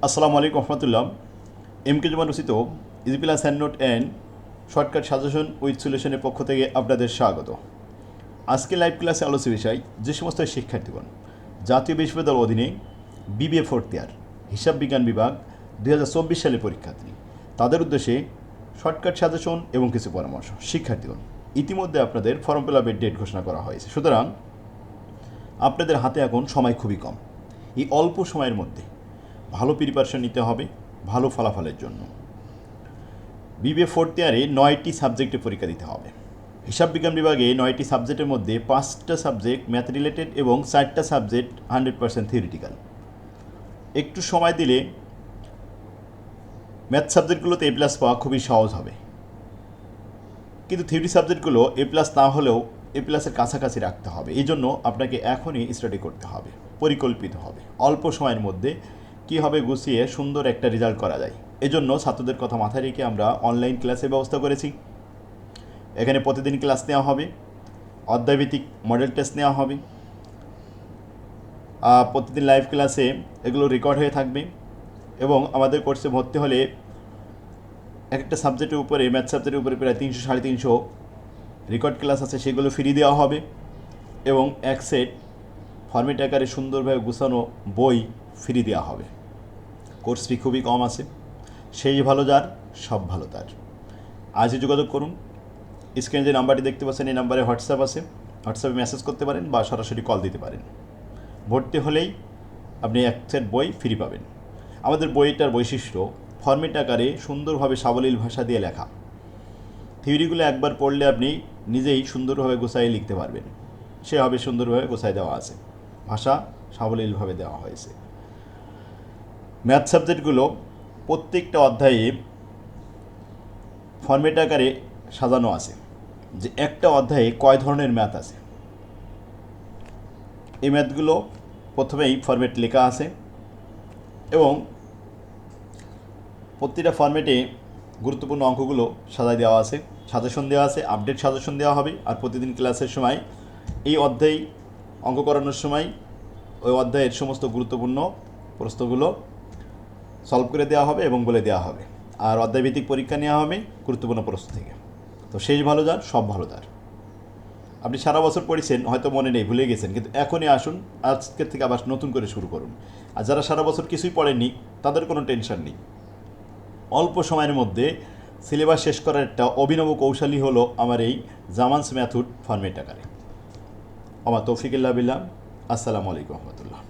আসসালামু আলাইকুম রহমতুল্লাহ। এমকে জুমান রচিত easy plus hand note and shortcut suggestion with সলিউশনের পক্ষ থেকে আপনাদের স্বাগত। আজকে লাইভ ক্লাসে আলোচ্য বিষয় যে সমস্ত শিক্ষার্থীগণ জাতীয় বিশ্ববিদ্যালয়ের অধীনে বিবিএ ফোর্থ ইয়ার হিসাব বিজ্ঞান বিভাগ 2024 সালের পরীক্ষার্থী, তাদের উদ্দেশ্যে শর্টকাট সাজেশন এবং কিছু পরামর্শ। শিক্ষার্থীগণ, ইতিমধ্যে আপনাদের ফর্ম ফিল আপের ডেট ঘোষণা করা হয়েছে, সুতরাং আপনাদের হাতে এখন সময় খুবই কম। এই অল্প সময়ের মধ্যে ভালো প্রিপারেশন নিতে হবে ভালো ফলাফলের জন্য। বিবিএ ফোর্থ ইয়ারে 9টি সাবজেক্টে পরীক্ষা দিতে হবে। হিসাব বিজ্ঞান বিভাগে 9টি সাবজেক্টের মধ্যে 5টা সাবজেক্ট ম্যাথ রিলেটেড এবং 4টা সাবজেক্ট 100% থিওরিটিক্যাল। একটু সময় দিলে ম্যাথ সাবজেক্টগুলোতে এ প্লাস পাওয়া খুবই সহজ হবে, কিন্তু থিওরি সাবজেক্টগুলো এ প্লাস না হলেও এ প্লাসের কাছাকাছি রাখতে হবে। এই জন্য আপনাকে এখনই স্টাডি করতে হবে, পরিকল্পিত হবে অল্প সময়ের মধ্যে কীভাবে গুছিয়ে সুন্দর একটা রেজাল্ট করা যায়। এজন্য ছাত্রদের কথা মাথায় রেখে আমরা অনলাইন ক্লাসের ব্যবস্থা করেছি। এখানে প্রতিদিন ক্লাস নেওয়া হবে, অধ্যায়ভিত্তিক মডেল টেস্ট নেওয়া হবে, প্রতিদিন লাইভ ক্লাসে এগুলো রেকর্ড হয়ে থাকবে এবং আমাদের কোর্সে ভর্তি হলে একটা সাবজেক্টের উপরে ম্যাথ সাবজেক্টের উপরে প্রায় 300-350 রেকর্ড ক্লাস আছে, সেগুলো ফ্রি দেওয়া হবে এবং এক সেট ফরম্যাট আকারে সুন্দরভাবে গুছানো বই ফ্রি দেওয়া হবে। কোর্স ফি খুবই কম আছে, সেই ভালো যার সব ভালো তার। আজই যোগাযোগ করুন। স্ক্রিনে যে নাম্বারটি দেখতে পাচ্ছেন এই নাম্বারে হোয়াটসঅ্যাপ আছে, হোয়াটসঅ্যাপে মেসেজ করতে পারেন বা সরাসরি কল দিতে পারেন। ভর্তি হলেই আপনি এক সেট বই ফ্রি পাবেন। আমাদের বইটার বৈশিষ্ট্য ফরম্যাট আকারে সুন্দরভাবে সাবলীল ভাষা দিয়ে লেখা। থিওরিগুলো একবার পড়লে আপনি নিজেই সুন্দরভাবে গোছায় লিখতে পারবেন, সেভাবে সুন্দরভাবে গোছায় দেওয়া আছে, ভাষা সাবলীলভাবে দেওয়া হয়েছে। ম্যাথ সাবজেক্টগুলো প্রত্যেকটা অধ্যায়ে ফরম্যাট আকারে সাজানো আছে যে একটা অধ্যায়ে কয় ধরনের ম্যাথ আছে। এই ম্যাথগুলো প্রথমেই ফরম্যাট লেখা আছে এবং প্রতিটা ফরম্যাটে গুরুত্বপূর্ণ অঙ্কগুলো সাজায় দেওয়া আছে, সাজেশন দেওয়া আছে, আপডেট সাজেশন দেওয়া হবে। আর প্রতিদিন ক্লাসের সময় এই অধ্যায় অঙ্ক করানোর সময় ওই অধ্যায়ের সমস্ত গুরুত্বপূর্ণ প্রশ্নগুলো সলভ করে দেওয়া হবে এবং বলে দেওয়া হবে। আর অধ্যায়ভিত্তিক পরীক্ষা নেওয়া হবে গুরুত্বপূর্ণ প্রশ্ন থেকে। তো শেষ ভালো যার সব ভালো তার। আপনি সারা বছর পড়েছেন, হয়তো মনে নেই, ভুলে গেছেন, কিন্তু এখনই আসুন, আজকের থেকে আবার নতুন করে শুরু করুন। আর যারা সারা বছর কিছুই পড়েননি তাদের কোনো টেনশন নেই। অল্প সময়ের মধ্যে সিলেবাস শেষ করার একটা অভিনব কৌশলই হলো আমার এই জামানস ম্যাথড ফরম্যাট আকারে। আমার তৌফিকুল্লাহ বিল্লাহ। আসসালামু আলাইকুম রহমতুল্লাহ।